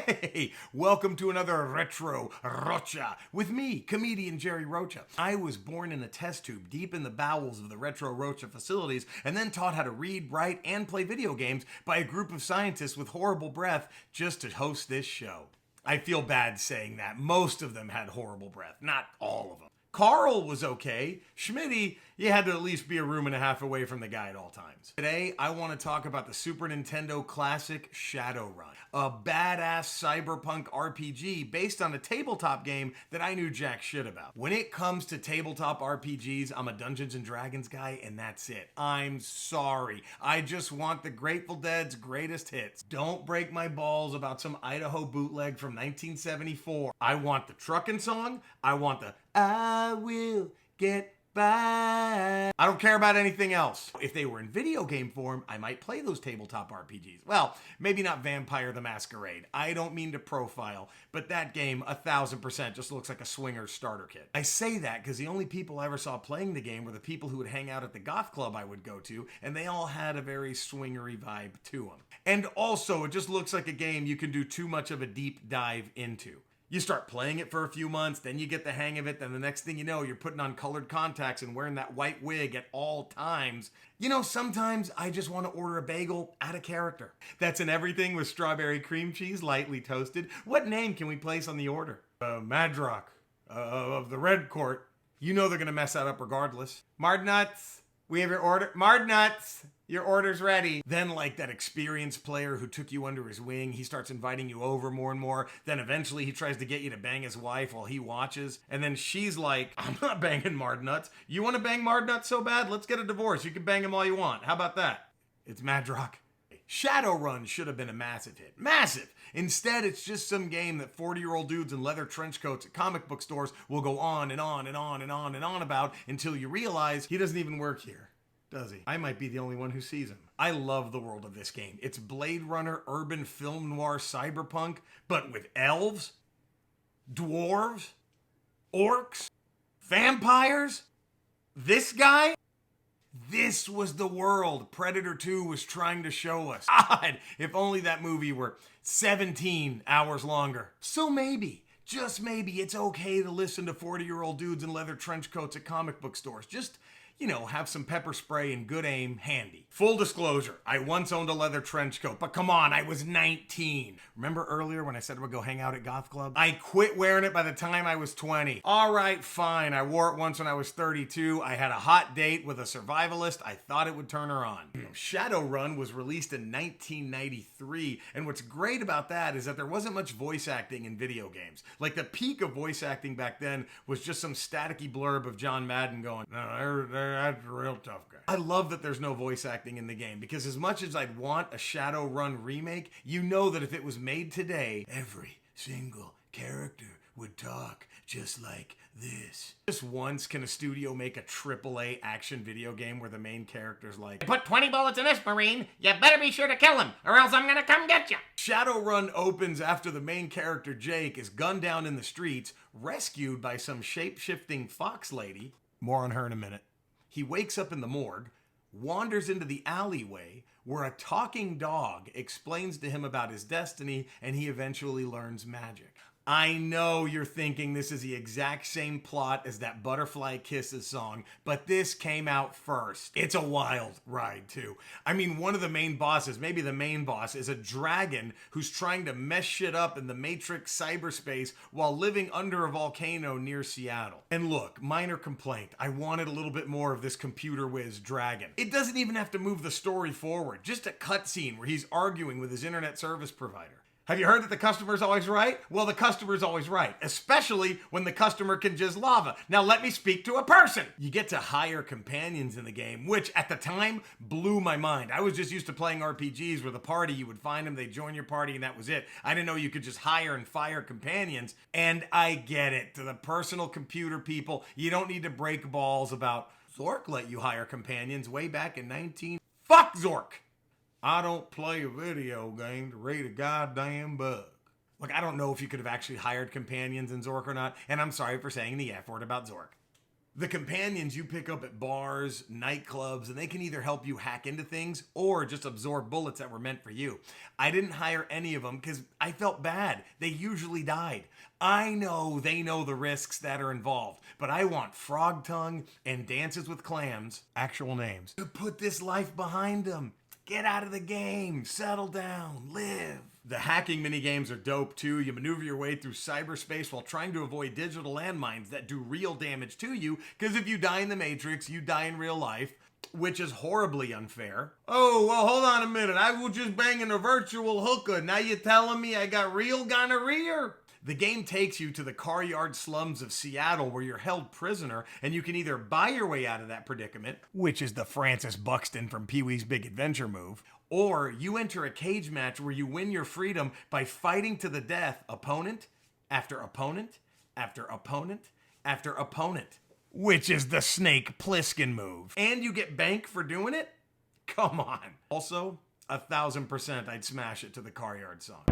Hey, welcome to another Retro Rocha with me, comedian Jerry Rocha. I was born in a test tube deep in the bowels of the Retro Rocha facilities and then taught how to read, write, and play video games by a group of scientists with horrible breath just to host this show. I feel bad saying that. Most of them had horrible breath, not all of them. Carl was okay. Schmitty, you had to at least be a room and a half away from the guy at all times. Today, I want to talk about the Super Nintendo classic Shadowrun, a badass cyberpunk RPG based on a tabletop game that I knew jack shit about. When it comes to tabletop RPGs, I'm a Dungeons & Dragons guy, and that's it. I'm sorry. I just want the Grateful Dead's greatest hits. Don't break my balls about some Idaho bootleg from 1974. I want the truckin' song. I want the I will get by. I don't care about anything else. If they were in video game form, I might play those tabletop RPGs. Well, maybe not Vampire the Masquerade. I don't mean to profile, but that game 1000% just looks like a swingers starter kit. I say that because the only people I ever saw playing the game were the people who would hang out at the goth club I would go to, and they all had a very swingery vibe to them. And also, it just looks like a game you can do too much of a deep dive into. You start playing it for a few months, then you get the hang of it, then the next thing you know, you're putting on colored contacts and wearing that white wig at all times. You know, sometimes I just want to order a bagel out of character. That's in everything with strawberry cream cheese, lightly toasted. What name can we place on the order? Madrock of the Red Court. You know they're going to mess that up regardless. Mardnuts, we have your order. Mardnuts! Your order's ready. Then, like that experienced player who took you under his wing, he starts inviting you over more and more. Then eventually he tries to get you to bang his wife while he watches. And then she's like, I'm not banging Mardnuts. You want to bang Mardnuts so bad? Let's get a divorce. You can bang him all you want. How about that? It's Madrock. Shadowrun should have been a massive hit. Massive! Instead, it's just some game that 40-year-old dudes in leather trench coats at comic book stores will go on and on and on and on and on about until you realize he doesn't even work here. Does he? I might be the only one who sees him. I love the world of this game. It's Blade Runner, urban film noir, cyberpunk, but with elves, dwarves, orcs, vampires. This guy? This was the world Predator 2 was trying to show us. God, if only that movie were 17 hours longer. So maybe, just maybe, it's okay to listen to 40-year-old dudes in leather trench coats at comic book stores. Just, you know, have some pepper spray and good aim handy. Full disclosure, I once owned a leather trench coat, but come on, I was 19. Remember earlier when I said I would go hang out at Goth Club? I quit wearing it by the time I was 20. All right, fine. I wore it once when I was 32. I had a hot date with a survivalist. I thought it would turn her on. Shadowrun was released in 1993, and what's great about that is that there wasn't much voice acting in video games. Like the peak of voice acting back then was just some staticky blurb of John Madden going, no, that's a real tough guy. I love that there's no voice acting in the game because as much as I'd want a Shadowrun remake, you know that if it was made today, every single character would talk just like this. Just once can a studio make a AAA action video game where the main character's like, Put 20 bullets in this Marine, you better be sure to kill him, or else I'm gonna come get you. Shadowrun opens after the main character Jake is gunned down in the streets, rescued by some shape-shifting fox lady. More on her in a minute. He wakes up in the morgue, wanders into the alleyway where a talking dog explains to him about his destiny, and he eventually learns magic. I know you're thinking this is the exact same plot as that Butterfly Kisses song, but this came out first. It's a wild ride, too. I mean, one of the main bosses, maybe the main boss, is a dragon who's trying to mess shit up in the Matrix cyberspace while living under a volcano near Seattle. And look, minor complaint. I wanted a little bit more of this computer whiz dragon. It doesn't even have to move the story forward. Just a cutscene where he's arguing with his internet service provider. Have you heard that the customer's always right? Well, the customer's always right, especially when the customer can just lava. Now let me speak to a person. You get to hire companions in the game, which at the time blew my mind. I was just used to playing RPGs where the party, you would find them, they'd join your party, and that was it. I didn't know you could just hire and fire companions, and I get it. To the personal computer people, you don't need to break balls about Zork let you hire companions way back in 19... Fuck Zork! I don't play a video game to read a goddamn bug. Look, I don't know if you could have actually hired companions in Zork or not, and I'm sorry for saying the F word about Zork. The companions you pick up at bars, nightclubs, and they can either help you hack into things or just absorb bullets that were meant for you. I didn't hire any of them because I felt bad. They usually died. I know they know the risks that are involved, but I want Frog Tongue and Dances with Clams, actual names, to put this life behind them. Get out of the game, settle down, live. The hacking minigames are dope too. You maneuver your way through cyberspace while trying to avoid digital landmines that do real damage to you, because if you die in the Matrix, you die in real life, which is horribly unfair. Oh, well, hold on a minute. I was just banging a virtual hooker. Now you're telling me I got real gonorrhea? The game takes you to the car yard slums of Seattle where you're held prisoner, and you can either buy your way out of that predicament, which is the Francis Buxton from Pee-wee's Big Adventure move, or you enter a cage match where you win your freedom by fighting to the death opponent after opponent after opponent after opponent, which is the Snake Plissken move. And you get bank for doing it? Come on. Also, 1,000% I'd smash it to the car yard song.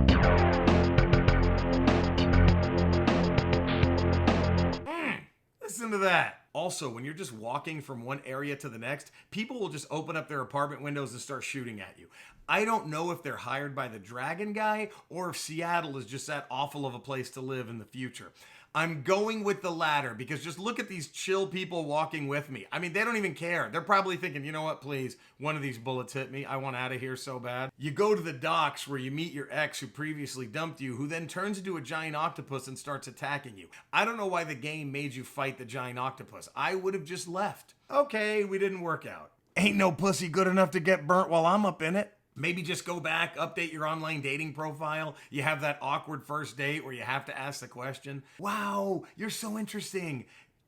Listen to that. Also, when you're just walking from one area to the next, people will just open up their apartment windows and start shooting at you. I don't know if they're hired by the Dragon Guy or if Seattle is just that awful of a place to live in the future. I'm going with the latter because just look at these chill people walking with me. I mean, they don't even care. They're probably thinking, you know what, please, one of these bullets hit me. I want out of here so bad. You go to the docks where you meet your ex who previously dumped you, who then turns into a giant octopus and starts attacking you. I don't know why the game made you fight the giant octopus. I would have just left. Okay, we didn't work out. Ain't no pussy good enough to get burnt while I'm up in it. Maybe just go back, update your online dating profile. You have that awkward first date where you have to ask the question, wow, you're so interesting.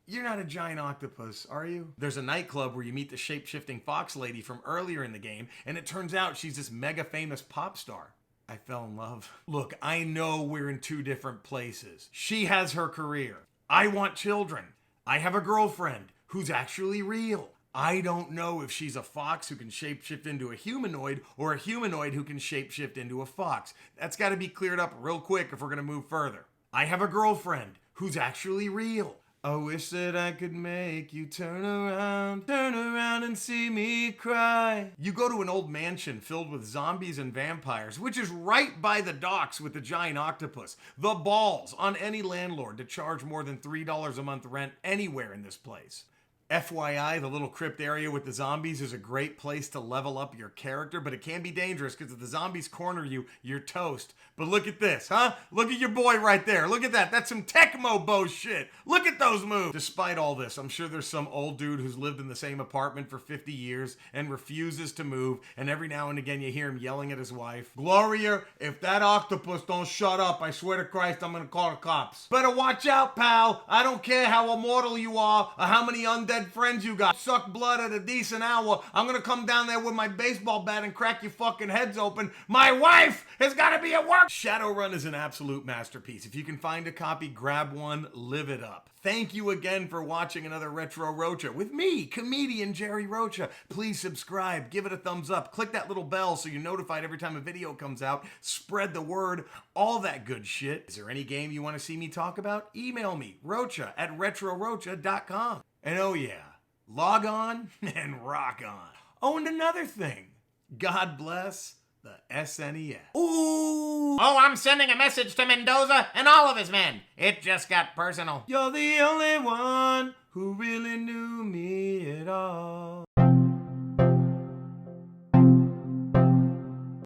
You're not a giant octopus, are you? There's a nightclub where you meet the shape-shifting fox lady from earlier in the game, and it turns out she's this mega famous pop star. I fell in love. Look, I know we're in two different places. She has her career. I want children. I have a girlfriend who's actually real. I don't know if she's a fox who can shapeshift into a humanoid or a humanoid who can shapeshift into a fox. That's got to be cleared up real quick if we're going to move further. I have a girlfriend who's actually real. I wish that I could make you turn around and see me cry. You go to an old mansion filled with zombies and vampires, which is right by the docks with the giant octopus. The balls on any landlord to charge more than $3 a month rent anywhere in this place. FYI, the little crypt area with the zombies is a great place to level up your character, but it can be dangerous because if the zombies corner you, you're toast. But look at this, huh? Look at your boy right there. Look at that. That's some Tecmo Bo shit. Look at those moves. Despite all this, I'm sure there's some old dude who's lived in the same apartment for 50 years and refuses to move, and every now and again you hear him yelling at his wife, Gloria, if that octopus don't shut up, I swear to Christ, I'm gonna call the cops. Better watch out, pal. I don't care how immortal you are or how many undead friends you got. Suck blood at a decent hour. I'm gonna come down there with my baseball bat and crack your fucking heads open. My wife has gotta be at work. Shadowrun is an absolute masterpiece. If you can find a copy, grab one, live it up. Thank you again for watching another Retro Rocha with me, comedian Jerry Rocha. Please subscribe, give it a thumbs up, click that little bell so you're notified every time a video comes out, spread the word, all that good shit. Is there any game you want to see me talk about? Email me, rocha@retrorocha.com. And oh yeah, log on and rock on. Oh, and another thing, God bless the SNES. Ooh! Oh, I'm sending a message to Mendoza and all of his men. It just got personal. You're the only one who really knew me at all.